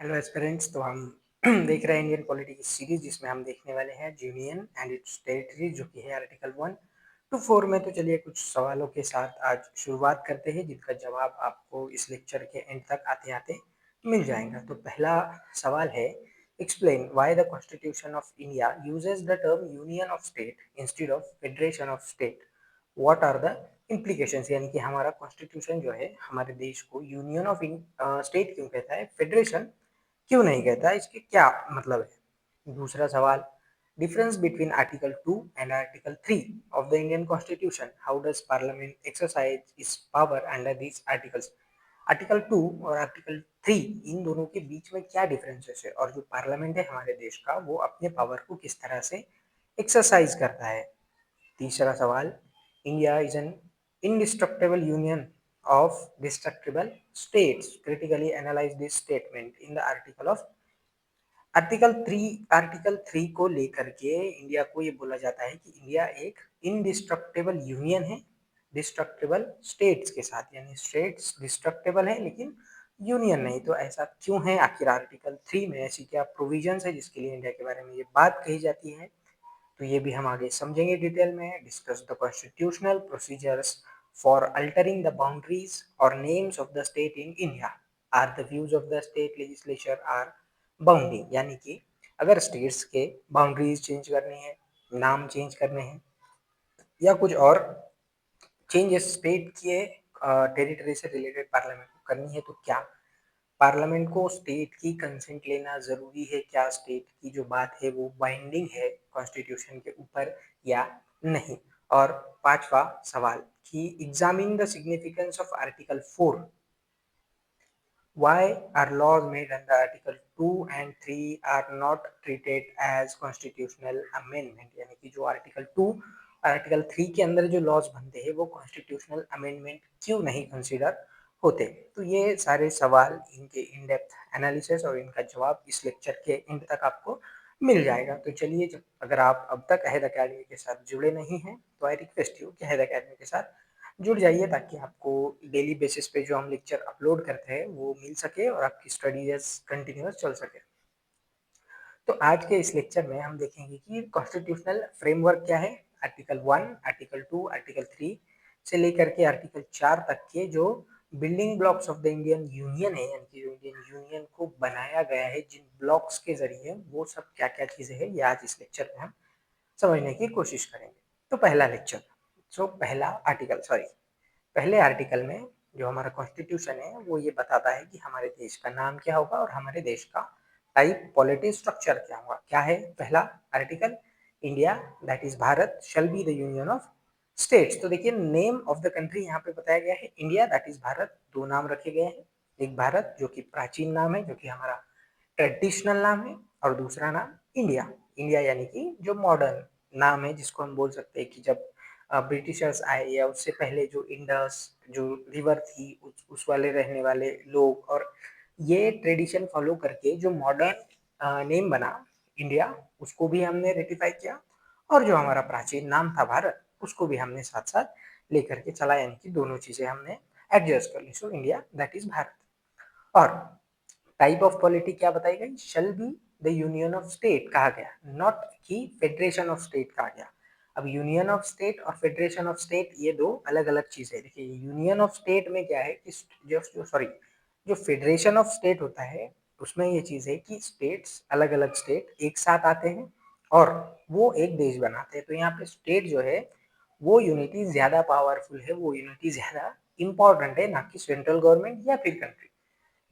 Hello aspirants. तो हम देख रहे हैं इंडियन पॉलिटी की सीरीज जिसमें हम देखने वाले हैं यूनियन एंड इट्स टेरिटरी जो कि है आर्टिकल 1 to 4 में। तो चलिए कुछ सवालों के साथ आज शुरुआत करते हैं जिनका जवाब आपको इस लेक्चर के एंड तक आते आते मिल जाएगा। तो पहला सवाल है, explain why the constitution of India uses the term union of state instead of federation of state. What are the implications, यानी कि हमारा कॉन्स्टिट्यूशन जो है हमारे देश को यूनियन ऑफ स्टेट क्यों कहता है, फेडरेशन क्यों नहीं कहता, इसके क्या मतलब है। दूसरा सवाल, difference between article 2 and article 3 of the Indian constitution, how does parliament exercise it's power under these articles. Article 2 और आर्टिकल 3 इन दोनों के बीच में क्या डिफरेंसेस है और जो पार्लियामेंट है हमारे देश का वो अपने पावर को किस तरह से एक्सरसाइज करता है। तीसरा सवाल, India is an indestructible union of destructible states. Critically analyze this statement in the article of article 3 को लेकर के इंडिया को ये बोला जाता है कि इंडिया एक इनडिस्ट्रक्टेबल यूनियन है डिस्ट्रक्टेबल स्टेट्स के साथ, यानी स्टेट्स डिस्ट्रक्टेबल है लेकिन यूनियन नहीं। तो ऐसा क्यों है, आखिर आर्टिकल 3 में ऐसी क्या प्रोविजंस है जिसके लिए इंडिया के बारे में ये बात कही जाती है। तो ये भी हम आगे समझेंगे डिटेल में। Discuss the constitutional procedures for altering the boundaries और names of the state in India. Are the views of the state legislature are binding, यानी कि अगर स्टेट्स के बाउंड्रीज चेंज करनी है, नाम चेंज करने हैं या कुछ और चेंजेस स्टेट के टेरिटरी से रिलेटेड पार्लियामेंट को करनी है तो क्या पार्लियामेंट को स्टेट की कंसेंट लेना जरूरी है, क्या स्टेट की जो बात है वो बाइंडिंग है कॉन्स्टिट्यूशन के ऊपर या नहीं। और पांचवा सवाल कि examine the significance of article 4। Why are laws made under Article 2 and 3 are not treated as constitutional amendment, यानी कि जो आर्टिकल 2 और आर्टिकल 3 के अंदर जो लॉज बनते हैं वो कॉन्स्टिट्यूशनल अमेंडमेंट क्यों नहीं कंसीडर होते। तो ये सारे सवाल, इनके इन डेप्थ एनालिसिस और इनका जवाब इस लेक्चर के एंड तक आपको मिल जाएगा। तो चलिए, जब अगर आप अब तक अहद अकेडमी के साथ जुड़े नहीं हैं तो आई रिक्वेस्ट यू कि अहद अकेडमी के साथ जुड़ जाइए ताकि आपको डेली बेसिस पे जो हम लेक्चर अपलोड करते हैं वो मिल सके और आपकी स्टडीज कंटिन्यूअस चल सके। तो आज के इस लेक्चर में हम देखेंगे कि कॉन्स्टिट्यूशनल फ्रेमवर्क क्या है। आर्टिकल 1, आर्टिकल 2, आर्टिकल 3 से लेकर के आर्टिकल 4 तक के जो building blocks of the Indian union है, यानी कि जो इंडियन यूनियन को बनाया गया है जिन ब्लॉक्स के जरिए, वो सब क्या क्या चीजें हैं ये आज इस लेक्चर में हम समझने की कोशिश करेंगे। तो पहला लेक्चर, पहला आर्टिकल, सॉरी, पहले आर्टिकल में जो हमारा कॉन्स्टिट्यूशन है वो ये बताता है कि हमारे देश का नाम क्या होगा और हमारे देश का टाइप पॉलिटी स्ट्रक्चर क्या होगा। क्या है पहला article, India that is Bharat shell be the union of states. तो देखिए, नेम ऑफ द कंट्री यहाँ पे बताया गया है इंडिया दैट इज भारत, दो नाम रखे गए हैं। एक भारत जो कि प्राचीन नाम है, जो कि हमारा ट्रेडिशनल नाम है, और दूसरा नाम इंडिया। इंडिया यानी कि जो मॉडर्न नाम है, जिसको हम बोल सकते हैं कि जब ब्रिटिशर्स आए या उससे पहले जो इंडस जो रिवर थी उस वाले रहने वाले लोग, और ये ट्रेडिशन फॉलो करके जो मॉडर्न नेम बना इंडिया, उसको भी हमने रेटिफाई किया। और जो हमारा प्राचीन नाम था भारत, उसको भी हमने साथ साथ लेकर के चला, यानी कि दोनों चीजें हमने एडजस्ट कर ली। So India that is Bharat. और टाइप ऑफ पॉलिटी क्या बताई गई, shall be the union of state कहा गया, नॉट कि फेडरेशन ऑफ स्टेट कहा गया। अब यूनियन ऑफ स्टेट और फेडरेशन ऑफ स्टेट ये दो अलग अलग चीजें। देखिए, यूनियन ऑफ स्टेट में क्या है कि जो फेडरेशन ऑफ स्टेट होता है उसमें ये चीज है कि स्टेट्स, अलग अलग स्टेट एक साथ आते हैं और वो एक देश बनाते हैं। तो यहाँ पे स्टेट जो है वो यूनिटी ज्यादा पावरफुल है, वो यूनिटी ज्यादा इंपॉर्टेंट है, ना कि सेंट्रल गवर्नमेंट या फिर कंट्री।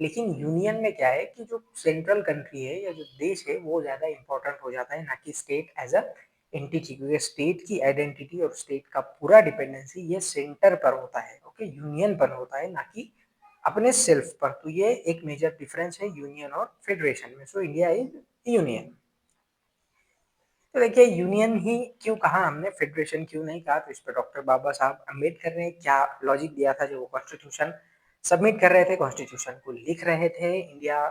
लेकिन यूनियन में क्या है कि जो सेंट्रल कंट्री है या जो देश है वो ज्यादा इंपॉर्टेंट हो जाता है, ना कि स्टेट एज अ एंटिटी, क्योंकि स्टेट की आइडेंटिटी और स्टेट का पूरा डिपेंडेंसी ये सेंटर पर होता है, ओके, यूनियन पर होता है, ना कि अपने सेल्फ पर। तो ये एक मेजर डिफरेंस है यूनियन और फेडरेशन में। So India is union. तो देखिए, यूनियन ही क्यों कहा हमने, फेडरेशन क्यों नहीं कहा, तो इस पर डॉक्टर बाबा साहब अम्बेडकर ने क्या लॉजिक दिया था। जो वो कॉन्स्टिट्यूशन सबमिट कर रहे थे, कॉन्स्टिट्यूशन को लिख रहे थे, India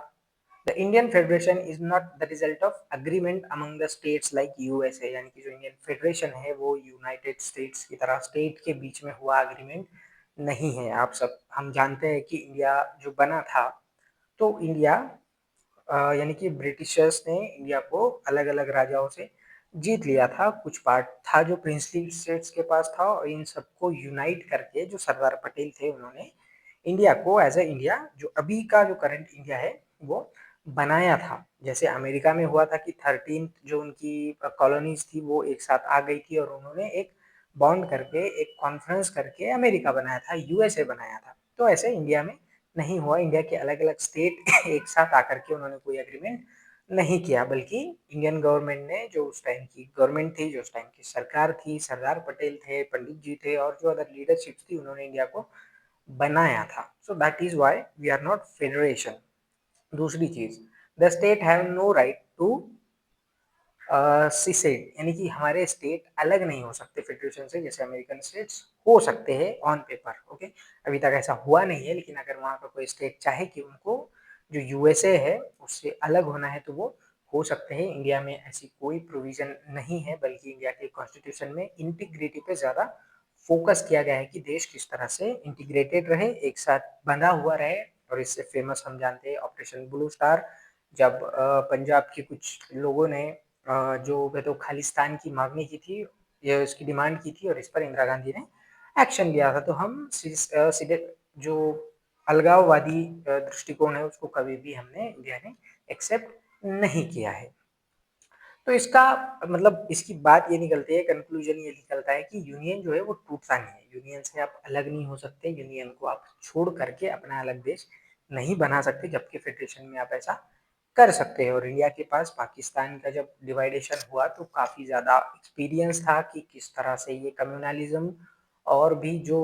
the Indian federation is not the result of agreement among the states like USA, यानी कि जो इंडियन फेडरेशन है वो यूनाइटेड स्टेट्स की तरह स्टेट के बीच में हुआ अग्रीमेंट नहीं है। आप सब हम जानते हैं कि इंडिया जो बना था, तो इंडिया यानी कि ब्रिटिशर्स ने इंडिया को अलग-अलग राजाओं से जीत लिया था। कुछ पार्ट था जो प्रिंसली स्टेट्स के पास था और इन सबको यूनाइट करके जो सरदार पटेल थे उन्होंने इंडिया को एज़ अ इंडिया जो अभी का जो करंट इंडिया है वो बनाया था। जैसे अमेरिका में हुआ था कि 13th जो उनकी कॉलोनीज़ थी वो एक साथ आ गई थी और उन्होंने एक बॉन्ड करके एक कॉन्फ्रेंस करके अमेरिका बनाया था, यूएसए बनाया था। तो ऐसे इंडिया में नहीं हुआ। इंडिया के अलग-अलग स्टेट एक साथ आकर के उन्होंने कोई एग्रीमेंट नहीं किया, बल्कि इंडियन गवर्नमेंट ने जो उस टाइम की गवर्नमेंट थी, जो उस टाइम की सरकार थी, सरदार पटेल थे, पंडित जी थे और जो अदर लीडरशिप्स थी, उन्होंने इंडिया को बनाया था। So that is why we are not federation. दूसरी चीज, the state have no right to secede, यानी कि हमारे स्टेट अलग नहीं हो सकते फेडरेशन से, जैसे अमेरिकन स्टेट्स हो सकते हैं ऑन पेपर। ओके, अभी तक ऐसा हुआ नहीं है, लेकिन अगर वहाँ का कोई स्टेट चाहे कि उनको जो यूएसए है उससे अलग होना है तो वो हो सकते हैं। इंडिया में ऐसी कोई प्रोविजन नहीं है, बल्कि इंडिया के कॉन्स्टिट्यूशन में इंटीग्रिटी पे ज़्यादा फोकस किया गया है कि देश किस तरह से इंटीग्रेटेड रहे, एक साथ बंधा हुआ रहे। और इससे फेमस हम जानते हैं ऑपरेशन ब्लू स्टार, जब पंजाब के कुछ लोगों ने जो वे तो खालिस्तान की मांगनी की थी, ये उसकी डिमांड की थी और इस पर इंदिरा गांधी ने एक्शन लिया था। तो हम सीधे जो अलगाववादी दृष्टिकोण है उसको कभी भी हमने इंडिया ने एक्सेप्ट नहीं किया है। तो इसका मतलब इसकी बात ये निकलती है, कंक्लूजन ये निकलता है कि यूनियन जो है वो टूटता नहीं है। यूनियन से आप अलग नहीं हो सकते, यूनियन को आप छोड़ करके अपना अलग देश नहीं बना सकते, जबकि फेडरेशन में आप ऐसा कर सकते हैं। और इंडिया के पास पाकिस्तान का जब डिवाइडेशन हुआ तो काफ़ी ज़्यादा एक्सपीरियंस था कि किस तरह से ये कम्युनलिज्म और भी जो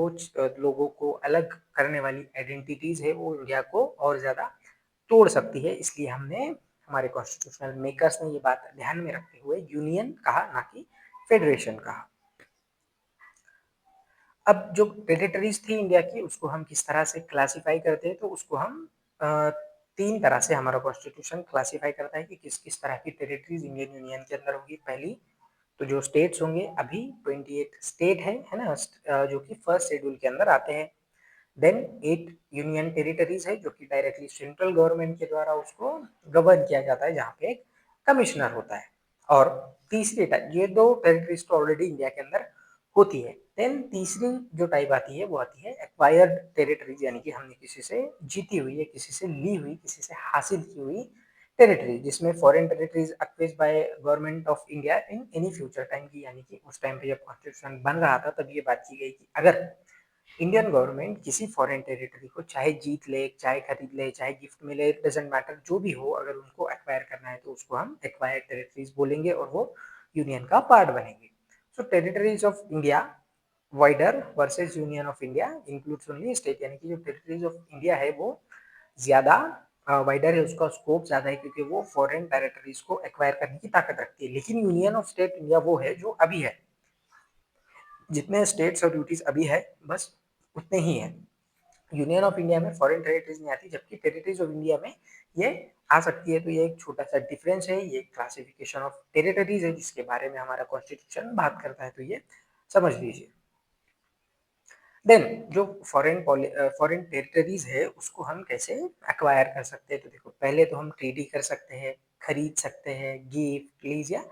लोगों को अलग करने वाली आइडेंटिटीज़ है वो इंडिया को और ज़्यादा तोड़ सकती है। इसलिए हमने, हमारे कॉन्स्टिट्यूशनल मेकर्स ने ये बात ध्यान में रखते हुए यूनियन कहा, ना कि फेडरेशन कहा। अब जो टेरिटरीज थी इंडिया की उसको हम किस तरह से क्लासिफाई करते हैं, तो उसको हम तीन तरह से हमारा कॉन्स्टिट्यूशन क्लासिफाई करता है कि किस किस तरह की टेरिटरीज इंडियन यूनियन के अंदर होगी। पहली तो जो स्टेट्स होंगे, अभी 28 स्टेट है ना, जो कि फर्स्ट शेड्यूल के अंदर आते हैं। देन 8 यूनियन टेरिटरीज है जो कि डायरेक्टली सेंट्रल गवर्नमेंट के द्वारा उसको गवर्न किया जाता है, जहाँ पे एक कमिश्नर होता है। और तीसरी टाइप, ये दो टेरिटरीज तो ऑलरेडी इंडिया के अंदर होती है। देन तीसरी जो टाइप आती है वो आती है एक्वायर्ड टेरिटरीज, यानी कि हमने किसी से जीती हुई है, किसी से ली हुई, किसी से हासिल की हुई टेरिटरी, जिसमें foreign territories acquired by government of India in any future time की, यानी कि उस टाइम पे जब कॉन्स्टिट्यूशन बन रहा था तब ये बात की गई कि अगर इंडियन गवर्नमेंट किसी फॉरेन टेरिटरी को चाहे जीत ले, चाहे खरीद ले, चाहे गिफ्ट मिले, डजेंट मैटर, जो भी हो, अगर उनको एक्वायर करना है तो उसको हम एक्वायर्ड टेरिटरीज बोलेंगे और वो यूनियन का पार्ट बनेंगे। So territories of India wider versus union of India includes only state, यानी कि जो टेरिटरीज ऑफ इंडिया है वो ज्यादा वाइडर है, उसका स्कोप ज्यादा है क्योंकि वो फॉरेन टेरिटरीज को एक्वायर करने की ताकत रखती है। लेकिन यूनियन ऑफ स्टेट इंडिया वो है जो अभी है, जितने स्टेट्स और ड्यूटीज अभी है बस उतने ही है। यूनियन ऑफ इंडिया में फॉरेन टेरिटरीज नहीं आती, जबकि टेरिटरीज ऑफ इंडिया में ये आ सकती है। तो ये एक छोटा सा डिफरेंस है, ये क्लासिफिकेशन ऑफ टेरिटरीज है जिसके बारे में हमारा कॉन्स्टिट्यूशन बात करता है, तो ये समझ लीजिए। देन जो फॉरेन टेरिटरीज है उसको हम कैसे एक्वायर कर सकते हैं, तो देखो पहले तो हम ट्रीटी कर सकते हैं, खरीद सकते हैं, गिफ्ट, लीज या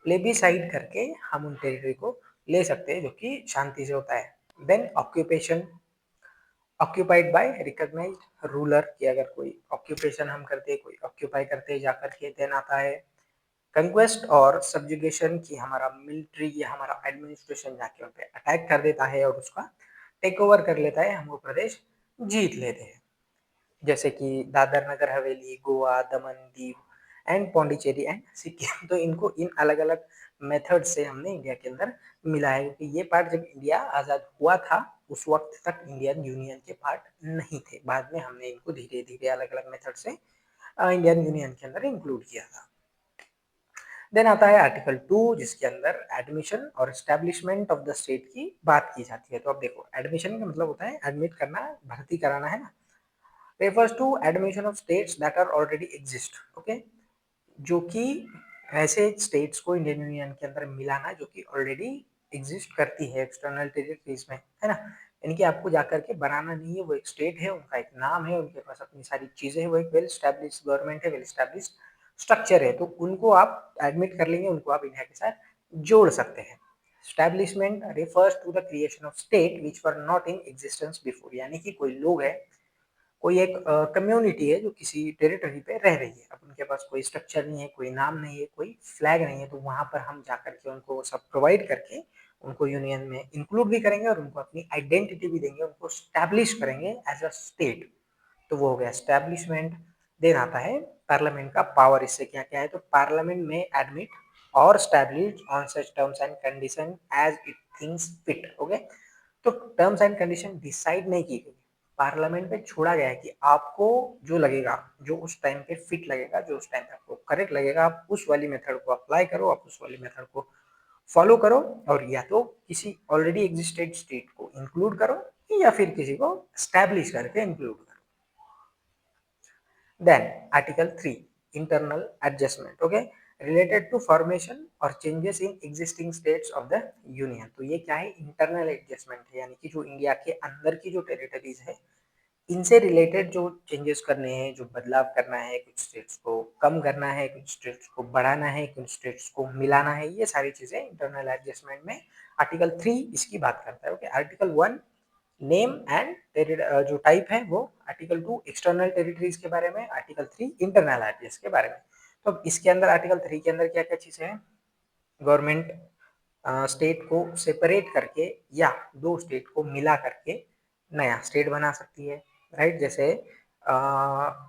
प्लेबिसाइड करके हम उन टेरिटरी को ले सकते हैं, जो कि शांति से होता है। Then occupation, occupied by recognised ruler, कि अगर कोई ऑक्यूपेशन हम करते हैं, कोई ऑक्यूपाई करते हैं जाकर के। देन आता है कंक्वेस्ट और सब्जुगेशन, की हमारा मिलिट्री या हमारा एडमिनिस्ट्रेशन जाके उन पे अटैक कर देता है और उसका टेक ओवर कर लेता है, हम वो प्रदेश जीत लेते हैं। जैसे कि दादर नगर हवेली, गोवा, दमन, दीव एंड पौंडीचेरी एंड सिक्किम। तो इनको इन अलग अलग मेथड से हमने इंडिया के अंदर मिला है, क्योंकि ये पार्ट जब इंडिया आज़ाद हुआ था उस वक्त तक इंडियन यूनियन के पार्ट नहीं थे। बाद में हमने इनको धीरे धीरे अलग अलग मेथड से इंडियन यूनियन के अंदर इंक्लूड किया था। देन आता है आर्टिकल 2, जिसके अंदर एडमिशन और एस्टेब्लिशमेंट ऑफ द स्टेट की बात की जाती है। तो अब देखो, एडमिशन का मतलब होता है एडमिट करना, भर्ती कराना, है ना। refers to admission of states that are already exist, okay, जो कि ऐसे स्टेट्स को इंडियन यूनियन के अंदर मिलाना जो कि ऑलरेडी एग्जिस्ट करती है एक्सटर्नल टेरिटरीज में, है ना। यानी कि आपको जाकर के बनाना नहीं है, वो एक स्टेट है, उनका एक नाम है, उनके पास अपनी सारी चीज़ें हैं, वो एक वेल एस्टैब्लिश्ड गवर्नमेंट है, वेल एस्टैब्लिश्ड स्ट्रक्चर है, तो उनको आप एडमिट कर लेंगे, उनको आप इंडिया के साथ जोड़ सकते हैं। Establishment refers to the creation of state which were not in existence before, यानी कि कोई लोग है, कोई एक कम्युनिटी है जो किसी टेरिटरी पे रह रही है, अब उनके पास कोई स्ट्रक्चर नहीं है, कोई नाम नहीं है, कोई फ्लैग नहीं है, तो वहाँ पर हम जाकर के उनको सब प्रोवाइड करके उनको यूनियन में इंक्लूड भी करेंगे और उनको अपनी आइडेंटिटी भी देंगे, उनको स्टैब्लिश करेंगे एज अ स्टेट। तो वो हो गया एस्टैब्लिशमेंट। देन आता है पार्लियामेंट का पावर, इससे क्या क्या है, तो पार्लियामेंट में एडमिट और establish on such terms and condition as it thinks fit. Okay, तो टर्म्स एंड कंडीशन डिसाइड नहीं की गई, पार्लियामेंट पे छोड़ा गया है कि आपको जो लगेगा, जो उस टाइम पे फिट लगेगा, जो उस टाइम पे आपको करेक्ट लगेगा, आप उस वाली मेथड को अप्लाई करो, आप उस वाली मेथड को फॉलो करो, और या तो किसी ऑलरेडी एग्जिस्टेड स्टेट को इंक्लूड करो या फिर किसी को स्टैब्लिश करके इंक्लूड करो। Then Article 3 internal adjustment, okay, related to formation और changes in existing states of the union। तो ये क्या है, इंटरनल एडजस्टमेंट है, यानी कि जो इंडिया के अंदर की जो टेरिटरीज है इनसे रिलेटेड जो चेंजेस करने हैं, जो बदलाव करना है, कुछ स्टेट्स को कम करना है, कुछ स्टेट्स को बढ़ाना है, कुछ स्टेट्स को मिलाना है, ये सारी चीजें इंटरनल एडजस्टमेंट में आर्टिकल 3 इसकी बात करता है। ओके, आर्टिकल 1 नेम एंड जो टाइप है वो, आर्टिकल 2 एक्सटर्नल टेरिटरीज के बारे में, आर्टिकल 3 इंटरनल एड्रेस के बारे में। तो अब इसके अंदर आर्टिकल 3 के अंदर क्या क्या चीजें हैं, गवर्नमेंट स्टेट को सेपरेट करके या दो स्टेट को मिला करके नया स्टेट बना सकती है, राइट। जैसे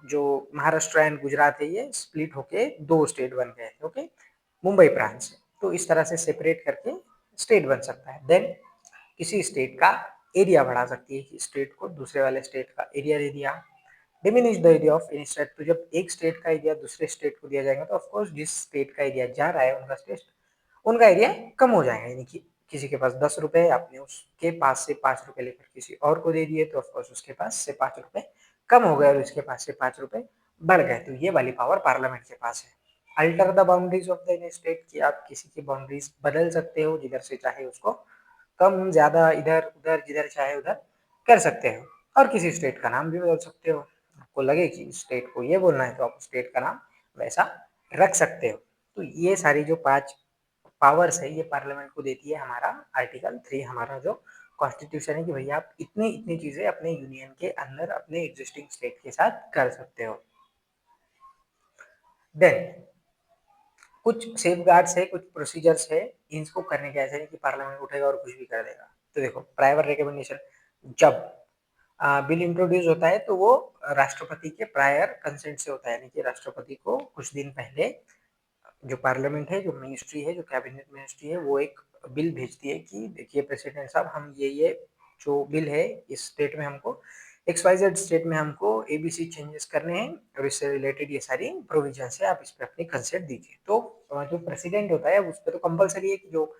जो महाराष्ट्र एंड गुजरात है ये स्प्लिट होके दो स्टेट बन गए, ओके, मुंबई प्रांत से, तो इस तरह से सेपरेट करके स्टेट बन सकता है। देन किसी स्टेट का एरिया बढ़ा सकती है, कि स्टेट को दूसरे वाले स्टेट का एरिया दे दिया, diminish the area of any state, तो जब एक स्टेट का एरिया दूसरे स्टेट को दिया जाएगा तो ऑफकोर्स जिस स्टेट का एरिया जा रहा है उनका स्टेट, उनका एरिया कम हो जाएगा, यानी कि किसी के पास 10 रुपए, आपने उसके पास से 5 रुपए लेकर किसी और को दे दिए, तो ऑफकोर्स उसके पास से 5 रुपए कम हो गए और उसके पास से 5 रुपए बढ़ गए, तो ये वाली पावर पार्लियामेंट के पास है। Alter the boundaries of the state, की आप किसी की बाउंड्रीज बदल सकते हो, जिधर से चाहे उसको कम ज्यादा, इधर उधर जिधर चाहे उधर कर सकते हो, और किसी स्टेट का नाम भी बदल सकते हो, आपको लगे कि स्टेट को ये बोलना है तो आप स्टेट का नाम वैसा रख सकते हो। तो ये सारी जो 5 पावर्स है ये पार्लियामेंट को देती है हमारा आर्टिकल 3, हमारा जो कॉन्स्टिट्यूशन है, कि भैया आप इतनी इतनी चीजें अपने यूनियन के अंदर अपने एग्जिस्टिंग स्टेट के साथ कर सकते हो। देन कुछ सेफगार्ड्स है, कुछ प्रोसीजर्स है, इनको करने के ऐसे नहीं कि पार्लियामेंट उठेगा और कुछ भी कर देगा। तो देखो, प्राइवर रिकमेंडेशन, जब बिल इंट्रोड्यूस होता है तो वो राष्ट्रपति के प्रायर कंसेंट से होता है, यानी कि राष्ट्रपति को कुछ दिन पहले जो पार्लियामेंट है, जो मिनिस्ट्री है, जो कैबिनेट मिनिस्ट्री है, वो एक बिल भेजती है कि देखिए प्रेसिडेंट साहब, हम ये जो बिल है इस स्टेट में हमको XYZ स्टेट में हमको ABC चेंजेस करने हैं और इससे रिलेटेड ये सारी प्रोविजन है, आप इस पर अपनी कंसेंट दीजिए। तो जो प्रेसिडेंट होता है उस पर तो कंपलसरी है कि जो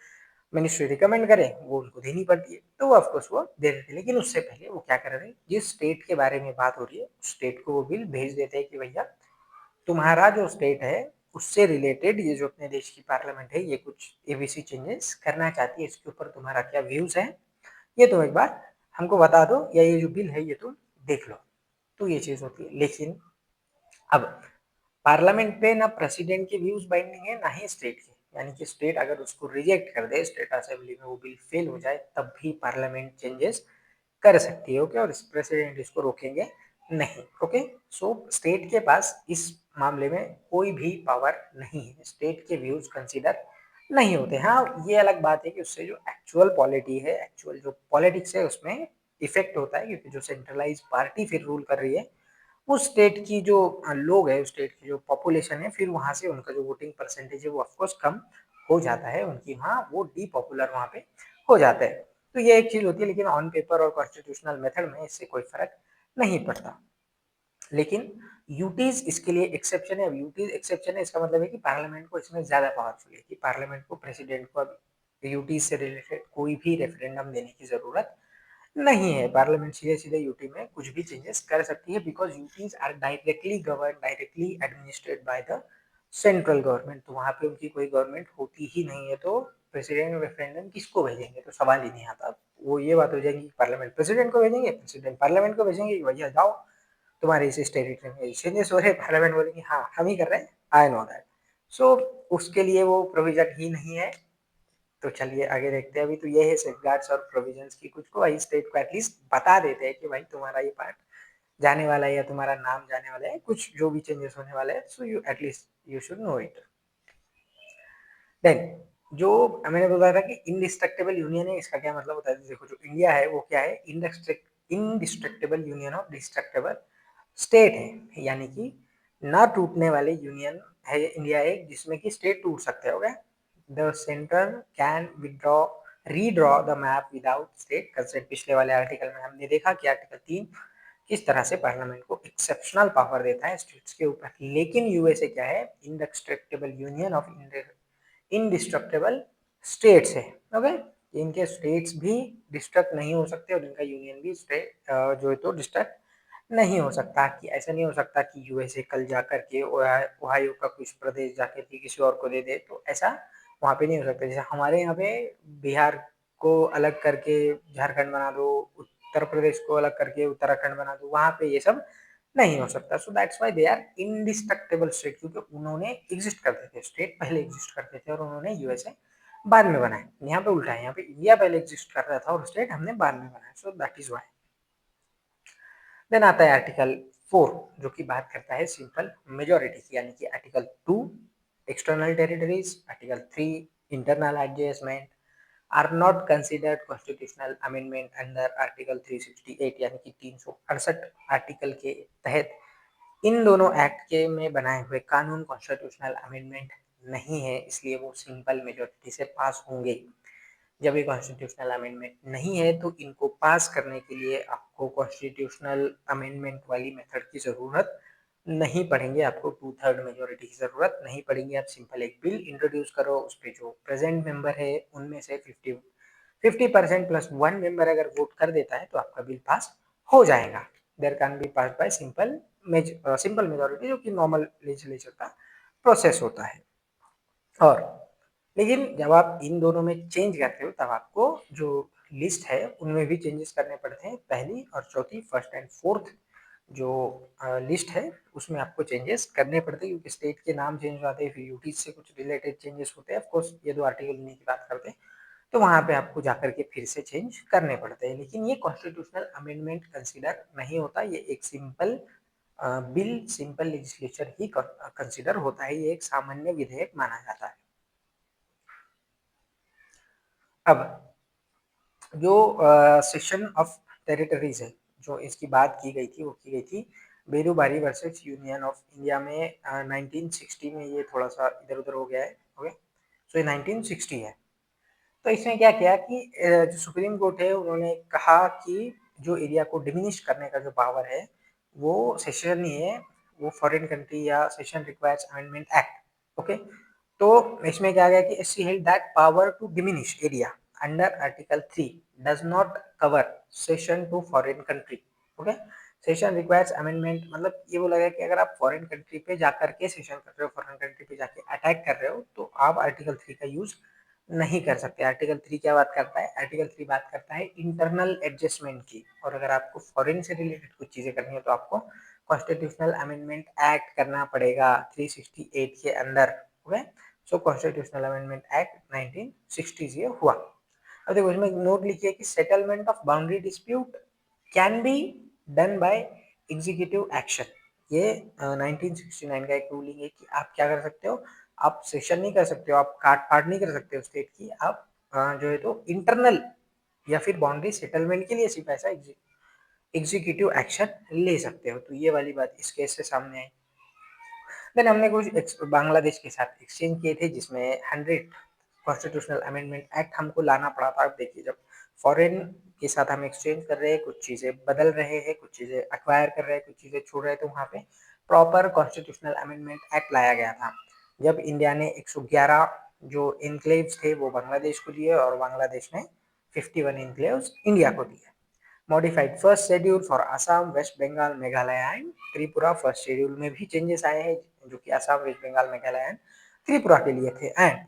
मिनिस्ट्री रिकमेंड करे वो उनको देनी पड़ती है, तो वो ऑफकोर्स वो दे देते हैं। लेकिन उससे पहले वो क्या कर रहे हैं, जिस स्टेट के बारे में बात हो रही है उस स्टेट को वो बिल भेज देते हैं कि भैया तुम्हारा जो स्टेट है उससे रिलेटेड ये जो अपने देश की पार्लियामेंट है ये कुछ ABC चेंजेस करना चाहती है, इसके ऊपर तुम्हारा क्या व्यूज है, ये तुम एक बार हमको बता दो, या ये जो बिल है ये तुम देख लो। तो ये चीज होती है। लेकिन अब पार्लियामेंट पे ना प्रेसिडेंट के व्यूज बाइंडिंग है ना ही स्टेट के, यानी कि स्टेट अगर उसको रिजेक्ट कर दे, स्टेट असेंबली में वो बिल फेल हो जाए, तब भी पार्लियामेंट चेंजेस कर सकती है, ओके, और प्रेसिडेंट इसको रोकेंगे नहीं, ओके। सो स्टेट के पास इस मामले में कोई भी पावर नहीं है, स्टेट के व्यूज कंसीडर नहीं होते। हाँ, ये अलग बात है कि उससे जो एक्चुअल पॉलिटी है, एक्चुअल जो पॉलिटिक्स है उसमें इफेक्ट होता है, क्योंकि जो सेंट्रलाइज पार्टी फिर रूल कर रही है उस स्टेट की जो लोग है, उस स्टेट की जो पॉपुलेशन है, फिर वहां से उनका जो वोटिंग परसेंटेज है वो ऑफकोर्स कम हो जाता है, उनकी वहाँ वो डीपॉपुलर वहाँ पे हो जाता है। तो ये एक चीज होती है, लेकिन ऑन पेपर और कॉन्स्टिट्यूशनल मेथड में इससे कोई फर्क नहीं पड़ता। लेकिन यूटीज इसके लिए एक्सेप्शन है। अब यूटीज एक्सेप्शन है, इसका मतलब है कि पार्लियामेंट को इसमें ज्यादा पावरफुल है, कि पार्लियामेंट को प्रेसिडेंट को अब यूटीज से रिलेटेड कोई भी रेफरेंडम देने की जरूरत नहीं है। पार्लियामेंट सीधे सीधे यूटी में कुछ भी चेंजेस कर सकती है, because UTs are directly govern, directly administered by the central government, तो वहां पे उनकी कोई गवर्नमेंट होती ही नहीं है, तो प्रेसिडेंट रेफरेंडम किसको भेजेंगे, तो सवाल ही नहीं आता वो ये बात हो जाएगी पार्लियामेंट प्रेसिडेंट को भेजेंगे, प्रेसिडेंट पार्लियामेंट को भेजेंगे कि भैया जाओ तुम्हारे इस टेरिटरी में चेंजेस हो रहे हैं, पार्लियामेंट बोलेंगे हाँ हम ही कर रहे हैं, आई नो दैट। सो उसके लिए वो प्रोविजन ही नहीं है। तो चलिए आगे देखते हैं। अभी तो ये है सेफगार्ड्स और प्रोविजंस की, कुछ को भाई स्टेट को एटलीस्ट बता देते हैं कि भाई तुम्हारा ये पार्ट जाने वाला है या तुम्हारा नाम जाने वाला है, कुछ जो भी चेंजेस होने वाले हैं, so you at least you should know it. Then जो मैंने बताया था कि इनडिस्ट्रक्टेबल यूनियन है, इसका क्या मतलब होता है? देखो जो इंडिया है वो क्या है, indestructible union of destructible state है, यानी कि ना टूटने वाले यूनियन है इंडिया एक, जिसमें कि स्टेट टूट सकते हो गए। The centre can withdraw redraw the map without state consent. पिछले वाले आर्टिकल में हमने देखा कि आर्टिकल 3 किस तरह से पार्लियामेंट को एक्सेप्शनल पावर देता है स्टेट्स के ऊपर। लेकिन यूएसए क्या है, indestructible union of indestructible states है। ओके, इनके स्टेट्स भी डिस्ट्रक्ट नहीं हो सकते और इनका यूनियन भी स्टेट जो है तो डिस्ट्रक्ट नहीं हो सकता। कि ऐसा नहीं हो सकता कि यूएसए कल जाकर के ओहायो का कुछ प्रदेश जाकर के किसी और को दे दे, तो ऐसा वहाँ पे नहीं हो सकता। जैसे हमारे यहाँ पे बिहार को अलग करके झारखंड बना दो, उत्तर प्रदेश को अलग करके उत्तराखंड बना दो, वहाँ पे ये सब नहीं हो सकता। So that's why they are indestructible state, क्योंकि उन्होंने एग्जिस्ट करते थे, स्टेट पहले एग्जिस्ट करते थे और उन्होंने यूएसए बाद में बनाए। यहाँ पे उल्टा है, यहाँ पे इंडिया पहले एग्जिस्ट कर रहा था और स्टेट हमने बाद में बनाया। So that is why. Then आता है आर्टिकल 4 जो कि बात करता है सिंपल मेजोरिटी की, यानी कि article 2 external territories, article 3 internal adjustment are not considered constitutional amendment under article 368, यानी कि 368 आर्टिकल के तहत इन दोनों एक्ट के में बनाए हुए कानून कॉन्स्टिट्यूशनल अमेंडमेंट नहीं है, इसलिए वो सिंपल मेजोरिटी से पास होंगे। जब ये कॉन्स्टिट्यूशनल अमेंडमेंट नहीं है तो इनको पास करने के लिए आपको कॉन्स्टिट्यूशनल अमेंडमेंट वाली मेथड की ज़रूरत नहीं पड़ेंगे, आपको 2/3 मेजोरिटी की ज़रूरत नहीं पड़ेगी। आप सिंपल एक बिल इंट्रोड्यूस करो, उस पर जो प्रेजेंट मेंबर है उनमें से 50% प्लस 1 मेंबर अगर वोट कर देता है तो आपका बिल पास हो जाएगा। There can be pass by simple majority, जो कि नॉर्मल लेजिस्लेचर का प्रोसेस होता है। और लेकिन जब आप इन दोनों में चेंज करते हो तब आपको जो लिस्ट है उनमें भी चेंजेस करने पड़ते हैं। पहली और चौथी, फर्स्ट एंड फोर्थ जो लिस्ट है उसमें आपको चेंजेस करने पड़ते हैं, क्योंकि स्टेट के नाम चेंज हो जाते हैं, फिर यूटी से कुछ रिलेटेड चेंजेस होते हैं। ऑफकोर्स ये दो आर्टिकल इन्हीं की बात करते हैं, तो वहाँ पे आपको जाकर के फिर से चेंज करने पड़ते हैं। लेकिन ये कॉन्स्टिट्यूशनल अमेंडमेंट कंसिडर नहीं होता, ये एक सिंपल बिल, सिंपल लेजिस्लेचर ही कंसिडर होता है, ये एक सामान्य विधेयक माना जाता है। अब जो सेशन ऑफ टेरिटरीज है, जो इसकी बात की गई थी वो की गई थी Berubari versus union of India में 1960 में। ये थोड़ा सा इधर उधर हो गया है। ओके, सो ये 1960 है। तो इसमें क्या किया कि जो सुप्रीम कोर्ट है उन्होंने कहा कि जो एरिया को डिमिनिश करने का जो पावर है वो सेशन नहीं है, वो फॉरेन कंट्री या cession requires amendment act. Okay, तो इसमें क्या गया कि SC held that power to diminish area under article 3 does not cover cession to foreign country. Okay, cession requires amendment मतलब ये बोला गया कि अगर आप फॉरेन कंट्री पे जाकर के सेशन कर रहे हो, फॉरेन कंट्री पे जाके अटैक कर रहे हो, तो आप आर्टिकल 3 का यूज नहीं कर सकते। आर्टिकल 3 क्या बात करता है? आर्टिकल 3 बात करता है इंटरनल एडजस्टमेंट की, और अगर आपको फॉरेन से रिलेटेड कुछ चीजें करनी है तो आपको कॉन्स्टिट्यूशनल अमेंडमेंट एक्ट करना पड़ेगा 368 के अंदर। ओके, सो कॉन्स्टिट्यूशनल अमेंडमेंट एक्ट 1960 ये हुआ। अब देखो इसमें नोट लिखिए कि settlement of boundary dispute can be done by executive action. ये 1969 का एक रूलिंग है कि आप क्या कर सकते हो, आप सेशन नहीं कर सकते हो, आप काट पाट नहीं कर सकते हो स्टेट की, आप जो है तो इंटरनल या फिर बाउंड्री सेटलमेंट के लिए सिर्फ ऐसा एग्जीक्यूटिव एक्शन ले सकते हो। तो ये वाली बात इस केस से सामने आई। देन हमने कुछ बांग्लादेश के साथ एक्सचेंज किए थे, जिसमें 100 कॉन्स्टिट्यूशनल अमेंडमेंट एक्ट हमको लाना पड़ा था। अब देखिए जब फॉरेन के साथ हम एक्सचेंज कर रहे हैं, कुछ चीज़ें बदल रहे हैं, कुछ चीज़ें एक्वायर कर रहे हैं, कुछ चीज़ें छोड़ रहे हैं, तो वहाँ पे प्रॉपर कॉन्स्टिट्यूशनल अमेंडमेंट एक्ट लाया गया था। जब इंडिया ने 111 जो इनक्लेव्स थे वो बांग्लादेश को दिए और बांग्लादेश ने 51 इनक्लेव्स इंडिया को दिए। Modified first schedule for Assam, West Bengal, Meghalaya and Tripura. First schedule में भी चेंजेस आए हैं जो कि असम, वेस्ट बंगाल, मेघालय एंड त्रिपुरा के लिए थे। And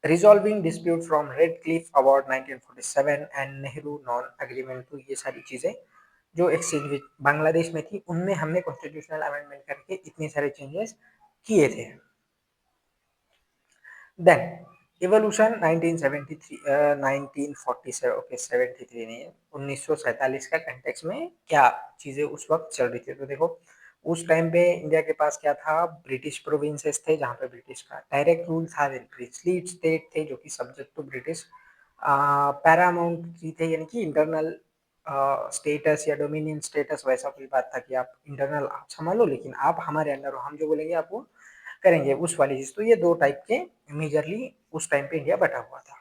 resolving dispute from Radcliffe award 1947 and Nehru Noon agreement. तो ये सारी चीजें जो एक्सचेंज बांग्लादेश में थी उनमें हमने कॉन्स्टिट्यूशनल अमेंडमेंट करके इतने सारे चेंजेस किए थे। देन इवोल्यूशन 1973 1947 ओके 73 नहीं है 1947 का कंटेक्स में क्या चीजें उस वक्त चल रही थी। तो देखो उस टाइम पे इंडिया के पास क्या था, ब्रिटिश प्रोविंसेस थे जहाँ पे ब्रिटिश का डायरेक्ट रूल था, प्रिंसली स्टेट थे जो कि सब्जेक्ट टू ब्रिटिश, पैरामाउंट की थे यानी कि इंटरनल स्टेटस या डोमिनियन स्टेटस वैसा कोई बात था कि आप इंटरनल आप संभालो लेकिन आप हमारे अंडर हो, हम जो बोलेंगे आप वो करेंगे, उस वाली चीज। तो ये दो टाइप के मेजरली उस टाइम पे इंडिया बटा हुआ था।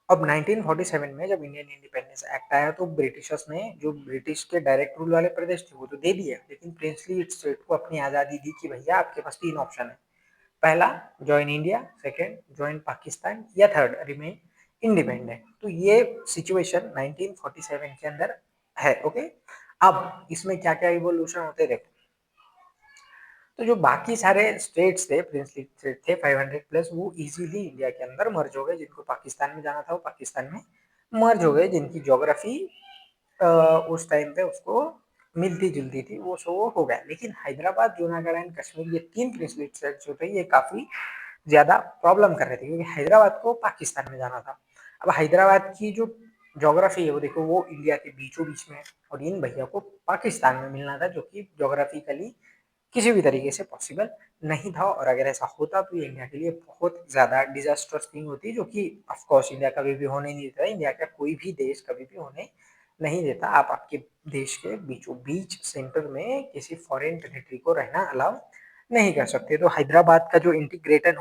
अब 1947 में जब इंडियन इंडिपेंडेंस एक्ट आया तो ब्रिटिशर्स ने जो ब्रिटिश के डायरेक्ट रूल वाले प्रदेश थे वो तो दे दिए, लेकिन प्रिंसली स्टेट को अपनी आजादी दी कि भैया आपके पास तीन ऑप्शन है, पहला join India, second join Pakistan, या थर्ड रिमेन इंडिपेंडेंट। तो ये सिचुएशन 1947 के अंदर है। ओके, अब इसमें क्या क्या इवोल्यूशन होते देखो। तो जो बाकी सारे स्टेट्स थे, प्रिंसली स्टेट थे 500 प्लस, वो इजीली इंडिया के अंदर मर्ज हो गए। जिनको पाकिस्तान में जाना था वो पाकिस्तान में मर्ज हो गए, जिनकी ज्योग्राफी उस टाइम पे उसको मिलती जुलती थी वो सो वो हो गया। लेकिन हैदराबाद, जूनागढ़ एंड कश्मीर ये तीन प्रिंसली स्टेट्स जो थे ये काफी ज्यादा प्रॉब्लम कर रहे थे क्योंकि हैदराबाद को पाकिस्तान में जाना था। अब हैदराबाद की जो ज्योग्राफी है वो देखो वो इंडिया के बीचों बीच में है और इन भैया को पाकिस्तान में मिलना था जो कि ज्योग्राफिकली किसी भी तरीके से पॉसिबल नहीं था। और अगर ऐसा होता तो ये इंडिया के लिए बहुत ज्यादा डिजास्टर्स थिंग होती जो कि ऑफ कोर्स इंडिया कभी भी होने नहीं देता। इंडिया का कोई भी देश कभी भी होने नहीं देता। आप आपके देश के बीचों बीच सेंटर में किसी फॉरेन टेरिटरी को रहना अलाउ नहीं कर सकते। तो हैदराबाद का जो इंटीग्रेशन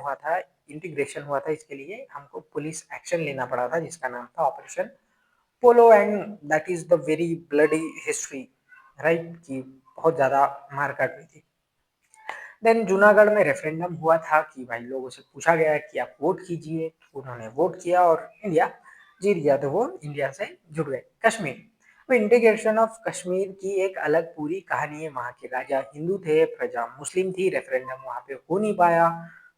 हुआ था इसके लिए हमको पुलिस एक्शन लेना पड़ा था जिसका नाम था operation polo, and that is the very bloody history, right, कि बहुत ज्यादा मार काट हुई थी। देन जूनागढ़ में रेफरेंडम हुआ था कि भाई लोगों से पूछा गया कि आप वोट कीजिए, तो उन्होंने वोट किया और इंडिया जीत गया, तो वो इंडिया से जुड़ गए। कश्मीर, तो इंटीग्रेशन ऑफ कश्मीर की एक अलग पूरी कहानी है। वहां के राजा हिंदू थे, प्रजा मुस्लिम थी, रेफरेंडम वहां पे हो नहीं पाया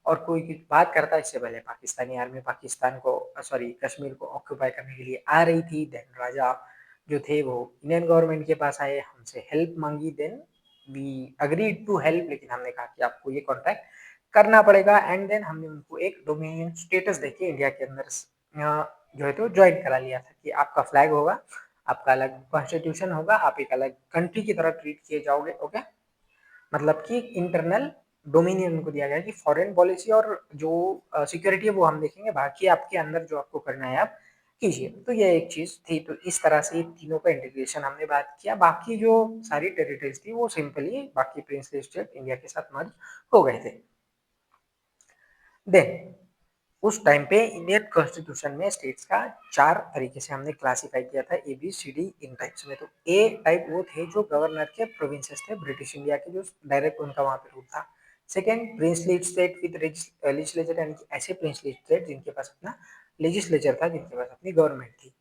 और कोई कुछ बात करता इससे पहले पाकिस्तानी आर्मी पाकिस्तान को सॉरी कश्मीर को ऑक्यूपाई करने के लिए आ रही थी। देन राजा जो थे वो इंडियन गवर्नमेंट के पास आए, हमसे हेल्प मांगी, then we agreed to help, लेकिन हमने कहा कि आपको ये कॉन्ट्रैक्ट करना पड़ेगा। एंड देन हमने उनको एक डोमिनियन स्टेटस देके इंडिया के अंदर जो है तो ज्वाइन करा लिया था कि आपका फ्लैग होगा, आपका अलग कॉन्स्टिट्यूशन होगा, आप एक अलग कंट्री की तरह ट्रीट किए जाओगे। ओके, मतलब कि इंटरनल डोमिनियन उनको दिया गया कि फॉरेन पॉलिसी और जो सिक्योरिटी है वो हम देखेंगे, बाकी आपके अंदर जो आपको करना है आप कीजिए। तो ये एक चीज थी। तो इस तरह से तीनों का इंटीग्रेशन हमने बात किया। बाकी जो सारी टेरिटरीज थी वो सिंपली बाकी प्रिंसली स्टेट इंडिया के साथ मर्ज हो गए थे। देन उस टाइम पे इंडियन कॉन्स्टिट्यूशन में स्टेट्स का चार तरीके से हमने क्लासिफाई किया था, ए बी सी डी इन टाइप्स में। तो ए टाइप वो थे जो गवर्नर के प्रोविंसेस थे ब्रिटिश इंडिया के, जो डायरेक्ट उनका वहां पे रूल था। Second, princely state with legislature, यानी कि ऐसे प्रिंसली स्टेट जिनके पास अपना लेजिस्लेचर था, जिनके पास अपनी गवर्नमेंट थी।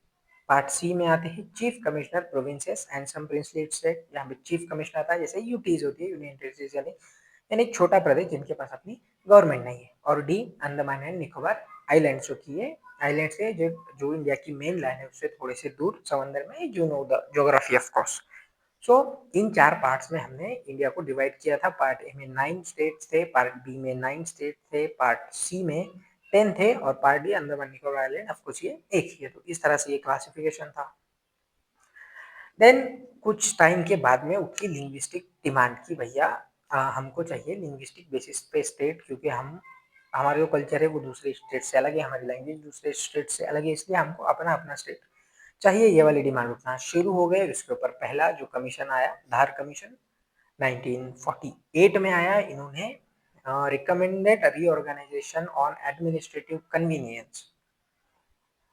पार्ट सी में आते हैं chief commissioner provinces and some princely state, यहाँ पे चीफ कमिश्नर आता है, जैसे यूटीज होती है, यूनियन टेरिटरीज, यानी एक छोटा प्रदेश जिनके पास अपनी गवर्नमेंट नहीं है। और D, Andaman and Nicobar islands होती है, आइलैंड से जो इंडिया की मेन लाइन है उससे थोड़े से दूर समंदर में, you know the geography of course. So इन चार पार्ट्स में हमने इंडिया को डिवाइड किया था। पार्ट ए में 9 स्टेट्स थे, पार्ट बी में 9 स्टेट थे, पार्ट सी में 10 थे और part D Andaman Nicobar island of course ये एक ही है। तो इस तरह से ये क्लासिफिकेशन था। देन कुछ टाइम के बाद में उठी लिंग्विस्टिक डिमांड की भैया हमको चाहिए लिंग्विस्टिक बेसिस पे स्टेट, क्योंकि हम हमारा जो कल्चर है वो दूसरे स्टेट से अलग है, हमारी लैंग्वेज दूसरे स्टेट से अलग है, इसलिए हमको अपना अपना स्टेट चाहिए। ये वाली डिमांड उठना शुरू हो गए। इसके ऊपर पहला जो कमीशन आया, धार कमीशन 1948 में आया। इन्होंने recommended reorganisation on administrative convenience.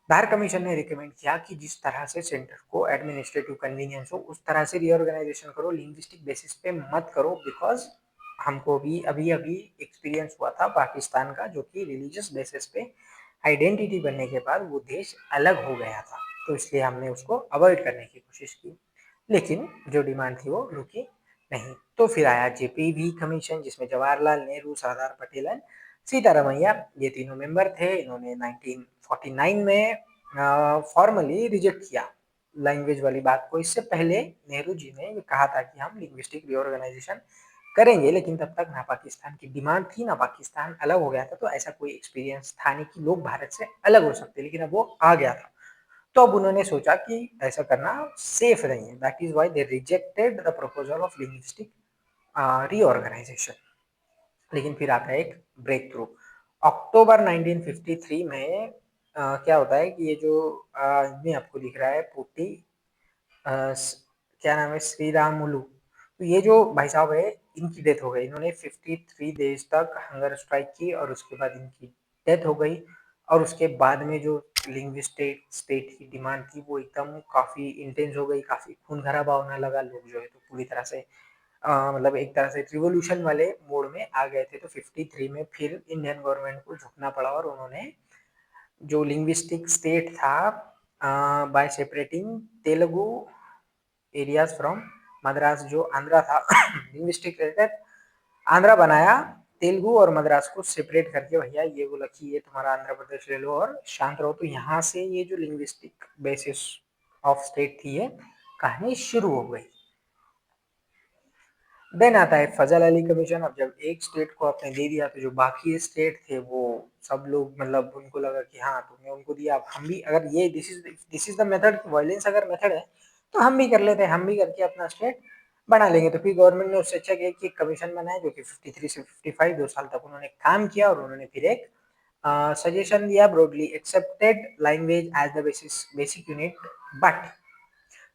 Dhar commission ने रिकमेंड किया कि जिस तरह से सेंटर को एडमिनिस्ट्रेटिव कन्वीनियंस हो उस तरह से रीऑर्गेनाइजेशन करो, लिंग्विस्टिक बेसिस पे मत करो। बिकॉज हमको भी अभी अभी एक्सपीरियंस हुआ था पाकिस्तान का, जो कि रिलीजियस बेसिस पे आइडेंटिटी बनने के बाद वो देश अलग हो गया था, तो इसलिए हमने उसको अवॉइड करने की कोशिश की। लेकिन जो डिमांड थी वो रुकी नहीं। तो फिर आया जेपीवी कमीशन, जिसमें जवाहरलाल नेहरू, सरदार पटेल एंड सीतारमैया, ये तीनों मेंबर थे। इन्होंने 1949 में फॉर्मली रिजेक्ट किया लैंग्वेज वाली बात को। इससे पहले नेहरू जी ने ये कहा था कि हम लिंग्विस्टिक रीऑर्गेनाइजेशन करेंगे, लेकिन तब तक ना पाकिस्तान की डिमांड थी, ना पाकिस्तान अलग हो गया था, तो ऐसा कोई एक्सपीरियंस था नहीं कि लोग भारत से अलग हो सकते, लेकिन अब वो आ गया था। तो अब उन्होंने सोचा कि ऐसा करना सेफ नहीं है। That is why they rejected the proposal of linguistic reorganisation. लेकिन फिर आता है एक ब्रेक थ्रू। अक्टूबर 1953 में क्या होता है कि ये जो आदमी आपको दिख रहा है पोटी, क्या नाम है, श्री रामुलु, तो ये जो भाई साहब है इनकी डेथ हो गई। इन्होंने 53 डेज तक हंगर स्ट्राइक की और उसके बाद इनकी डेथ हो गई। और उसके बाद में जो लिंग्विस्टिक स्टेट की डिमांड थी वो एकदम काफ़ी इंटेंस हो गई, काफ़ी खून खराबा होने लगा। लोग जो है तो पूरी तरह से मतलब एक तरह से रिवॉल्यूशन वाले मोड में आ गए थे। तो 53 में फिर इंडियन गवर्नमेंट को झुकना पड़ा और उन्होंने जो लिंग्विस्टिक स्टेट था bye separating Telugu areas from Madras, जो आंध्रा था लिंग्विस्टिक रिलेटेड आंध्रा बनाया, तेलुगु और मद्रास को सेपरेट करके भैया ये बोला कि ये तुम्हारा आंध्र प्रदेश ले लो और शांत रहो। तो यहाँ से ये जो लिंग्विस्टिक बेसिस ऑफ स्टेट थी ये कहानी शुरू हो गई। देन आता है फजल अली कमीशन। अब जब एक स्टेट को आपने दे दिया तो जो बाकी स्टेट थे वो सब लोग मतलब उनको लगा कि हाँ तुमने उनको दिया, अब हम भी अगर ये this is the method, violence अगर मेथड है तो हम भी कर लेते हैं, हम भी करके अपना स्टेट बना लेंगे। तो फिर गवर्नमेंट ने उससे अच्छा किया कि कमीशन बनाया जो कि 53 से 55 2 साल तक उन्होंने काम किया और उन्होंने फिर एक सजेशन दिया, broadly accepted language as the basic unit but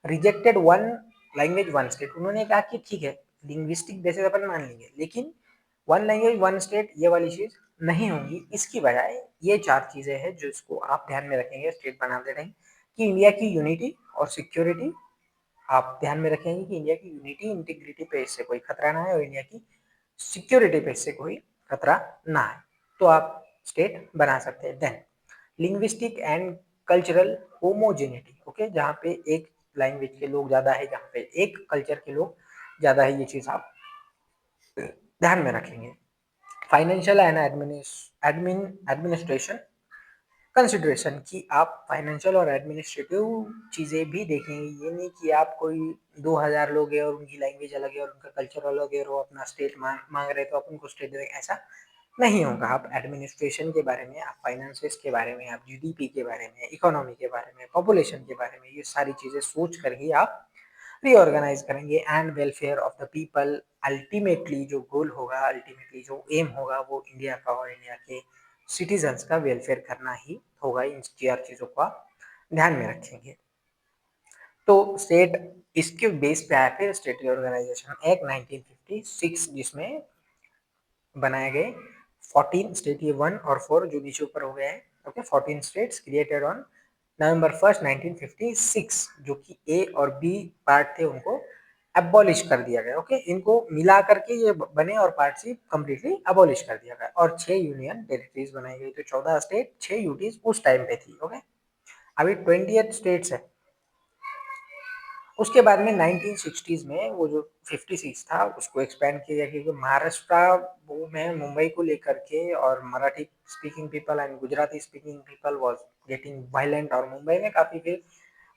rejected one language one state. उन्होंने कहा कि ठीक है लिंग्विस्टिक बेसिस अपन मान लेंगे, लेकिन वन लैंग्वेज वन स्टेट ये वाली चीज नहीं होगी। इसकी बजाय ये चार चीजें हैं जो इसको आप ध्यान में रखेंगे स्टेट बनाते टाइम, कि इंडिया की यूनिटी और सिक्योरिटी आप ध्यान में रखेंगे कि इंडिया की यूनिटी इंटीग्रिटी पे इससे कोई खतरा ना है और इंडिया की सिक्योरिटी पे इससे कोई खतरा ना है, तो आप स्टेट बना सकते हैं। Then linguistic and cultural homogeneity, okay, जहाँ पे एक लैंग्वेज के लोग ज्यादा है, जहाँ पे एक कल्चर के लोग ज्यादा है, ये चीज आप ध्यान में रखेंगे। फाइनेंशियल एंड एडमिनिस्ट्रेशन कंसिडरेशन, कि आप फाइनेंशियल और एडमिनिस्ट्रेटिव चीजें भी देखेंगे। ये नहीं कि आप कोई 2000 लोग हैं और उनकी लैंग्वेज अलग है और उनका कल्चर अलग है और वो अपना स्टेट मांग रहे तो आप उनको स्टेट देंगे, ऐसा नहीं होगा। आप एडमिनिस्ट्रेशन के बारे में, आप फाइनेंसेस के बारे में, आप जीडीपी के बारे में, इकोनॉमी के बारे में, पॉपुलेशन के बारे में, ये सारी चीजें सोच कर ही आप रीऑर्गेनाइज करेंगे। And welfare of the people, ultimately जो गोल होगा, अल्टीमेटली जो एम होगा वो इंडिया का और इंडिया के सिटीजन्स का वेलफेयर करना ही होगा। इन चार चीजों को आप ध्यान में रखेंगे। तो स्टेट इसके बेस पे आया फिर स्टेट रीऑर्गेनाइजेशन एक्ट 1956, जिसमें बनाए गए 14 स्टेट, ये 1 और 4 जो नीचे ऊपर हो गए हैं, okay, 14 states created on November 1st 1956, जो कि ए और बी पार्ट थे उनको अबॉलिश कर दिया गया। ओके, इनको मिला करके ये बने और पार्ट सी कंप्लीटली अबॉलिश कर दिया गया और 6 यूनियन टेरिटरीज बनाई गई। तो 14 स्टेट 6 यूटीज उस टाइम पे थी। ओके, अभी 20th स्टेट्स है। उसके बाद में 1960s में वो जो 56 था उसको एक्सपेंड किया गया, क्योंकि महाराष्ट्र वो में मुंबई को लेकर के और Marathi speaking people and Gujarati speaking people was getting violent, और मुंबई में काफी फिर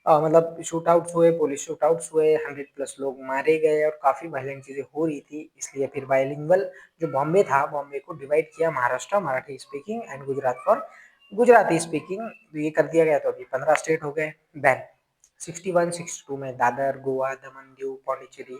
मतलब शूट आउट्स हुए, पुलिस शूट आउट्स हुए, 100+ लोग मारे गए और काफी वायलेंट चीजें हो रही थी। इसलिए फिर बाइलिंगुअल जो बॉम्बे था, बॉम्बे को डिवाइड किया Maharashtra Marathi speaking and Gujarat for Gujarati speaking, ये कर दिया गया। तो अभी 15 स्टेट हो गए। देन 61-62 में दादर, गोवा, दमन, दीव, पौंडीचेरी,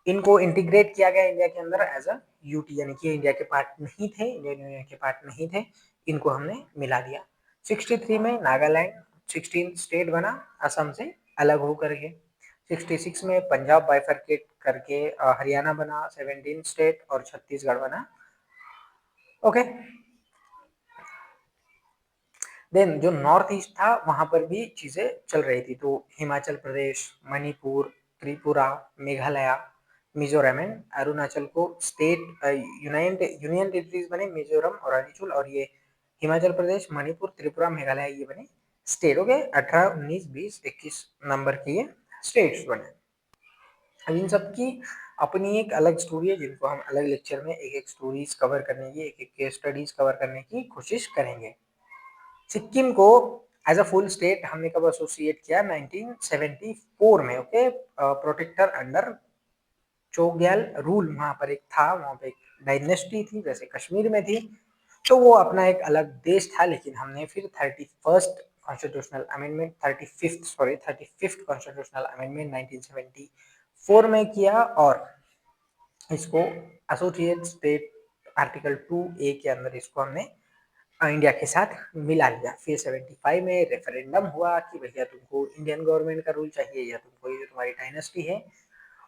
इनको इंटीग्रेट किया गया इंडिया के अंदर एज अ यूटी, यानी कि इंडिया के पार्ट नहीं थे, इंडियन यूनियन के पार्ट नहीं थे, इनको हमने मिला दिया। 63 में नागालैंड 16 स्टेट बना असम से अलग होकर के। 66 में पंजाब बाइफरकेट करके हरियाणा बना 17 स्टेट और छत्तीसगढ़ बना। ओके, देन जो नॉर्थ ईस्ट था वहां पर भी चीजें चल रही थी। तो हिमाचल प्रदेश, मणिपुर, त्रिपुरा, मेघालय, मिजोरम एंड अरुणाचल को स्टेट यूनियन टेरिटरीज बने, मिजोरम और अरुणाचल, और ये हिमाचल प्रदेश, मणिपुर, त्रिपुरा, मेघालय ये बने स्टेट। हो गए 18, 19, 20, 21 नंबर के ये स्टेट्स बने। अब इन सब की अपनी एक अलग स्टोरी है जिनको हम अलग लेक्चर में एक-एक स्टोरीज कवर करने की, एक-एक केस स्टडीज कवर करने की कोशिश करेंगे। सिक्किम को एज अ फुल स्टेट हमने कब एसोसिएट किया? 1974 में। Okay, protector under Chogyal rule वहां पर एक था, वहां पे एक डायनेस्टी थी जैसे कश्मीर में थी, तो वो अपना एक अलग देश था। लेकिन हमने फिर 31st constitutional amendment 35th constitutional amendment 1974 में किया और इसको एसोसिएट स्टेट आर्टिकल 2A के अंदर इसको हमने इंडिया के साथ मिला लिया। फिर 75 में रेफरेंडम हुआ कि भैया तुमको इंडियन गवर्नमेंट का रूल चाहिए या तुमको ये तुम्हारी डायनेस्टी है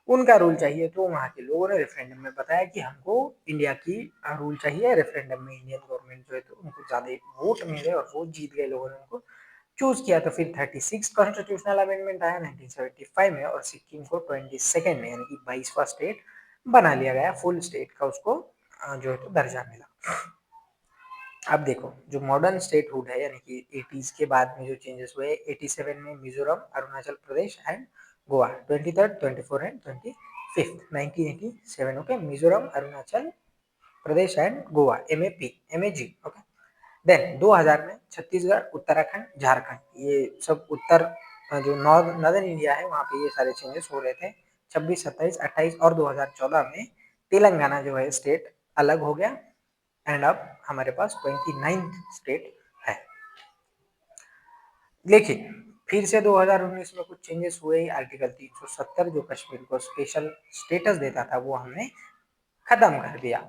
उनका रूल चाहिए। तो वहाँ के लोगों ने रेफरेंडम में बताया कि हमको इंडिया की रूल चाहिए। रेफरेंडम में इंडियन गवर्नमेंट जो है तो उनको ज्यादा वोट मिले और वो जीत गए, लोगों ने उनको चूज किया। तो फिर 36 कॉन्स्टिट्यूशनल अमेंडमेंट आया 1975 में और सिक्किम को 22nd में यानी कि 22वां स्टेट बना लिया गया, फुल स्टेट का उसको जो है तो दर्जा मिला। अब देखो जो मॉडर्न स्टेटहुड है यानी कि 80s के बाद में जो चेंजेस हुए, 87 में Mizoram, Arunachal Pradesh and Goa, 23rd, 24 and 25th 1987। Okay, Mizoram, Arunachal Pradesh and Goa, MAG। Okay, then 2000 में छत्तीसगढ़, उत्तराखंड, झारखंड, ये सब उत्तर जो नॉर्दर्न इंडिया है वहाँ पे ये सारे चेंजेस हो रहे थे। 26, 27, 28 और 2014 में तेलंगाना जो है स्टेट अलग हो गया एंड अब हमारे पास 29th स्टेट है। लेकिन फिर से 2019 में कुछ चेंजेस हुए। आर्टिकल 370 जो कश्मीर को स्पेशल स्टेटस देता था वो हमने खत्म कर दिया।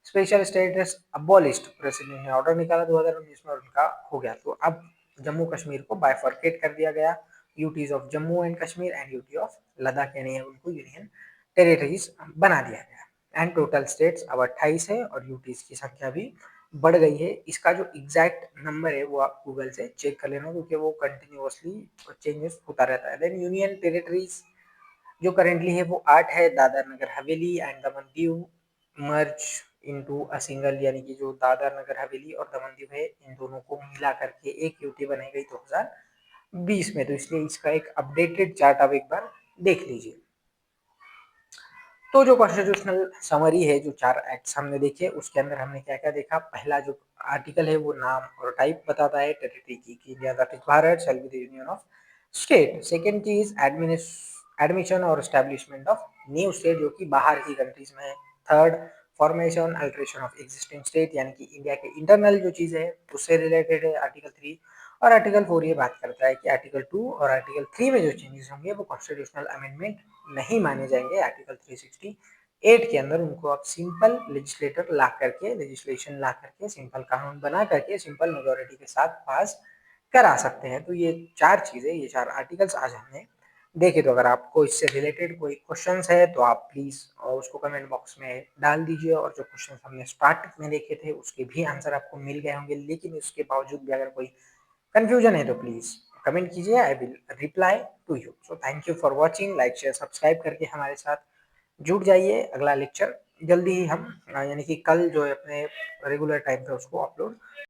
स्पेशल स्टेटस अबॉलिश्ड, प्रेसिडेंट ने ऑर्डर निकाला 2019 में और उनका हो गया। तो अब जम्मू कश्मीर को बाइफर्केट कर दिया गया, UTs of Jammu and Kashmir and UT of Ladakh, यानी उनको यूनियन टेरिटरीज बना दिया गया। एंड टोटल स्टेट्स अब 28 है और यूटीज की संख्या भी बढ़ गई है। इसका जो एग्जैक्ट नंबर है वो आप गूगल से चेक कर लेना क्योंकि वो कंटिन्यूअसली चेंजेस होता रहता है। देन यूनियन टेरिटरीज जो करेंटली है वो 8 है, Dadar Nagar Haveli and Daman Diu merge into a single, यानी कि जो दादर नगर हवेली और दमन दीव है इन दोनों को मिला करके एक यूटी बनाई गई 2020 में। तो इसलिए इसका एक अपडेटेड चार्ट आप एक बार देख लीजिए। तो जो कॉन्स्टिट्यूशनल समरी है, जो 4 एक्ट्स हमने देखे उसके अंदर हमने क्या क्या देखा। पहला जो आर्टिकल है वो नाम और टाइप बताता है टेरिटरी की, कि India that is Bharat shell be the union of state. Second चीज एडमिशन और एस्टेब्लिशमेंट ऑफ न्यू स्टेट जो कि बाहर की कंट्रीज में है। Third, formation alteration of existing state, यानी कि इंडिया के इंटरनल जो चीज है उससे रिलेटेड है आर्टिकल 3। और आर्टिकल 4 ये बात करता है कि आर्टिकल 2 और आर्टिकल 3 में जो चेंजेस होंगे वो कॉन्स्टिट्यूशनल अमेंडमेंट नहीं माने जाएंगे। आर्टिकल 368 के अंदर उनको आप सिंपल लेजिस्लेशन ला करके सिंपल कानून बना करके सिंपल मेजोरिटी के साथ पास करा सकते हैं। तो ये 4 चीजें, ये 4 आर्टिकल्स आज हमने देखे। तो अगर आपको इससे रिलेटेड कोई क्वेश्चंस है तो आप प्लीज उसको कमेंट बॉक्स में डाल दीजिए। और जो क्वेश्चंस हमने स्टार्ट में देखे थे उसके भी आंसर आपको मिल गए होंगे, लेकिन उसके बावजूद भी अगर कोई कंफ्यूजन है तो प्लीज कमेंट कीजिए, I will reply to you. So thank you for watching, like share subscribe करके हमारे साथ जुड़ जाइए। अगला लेक्चर जल्दी ही हम यानी कि कल जो है अपने रेगुलर टाइम पे उसको अपलोड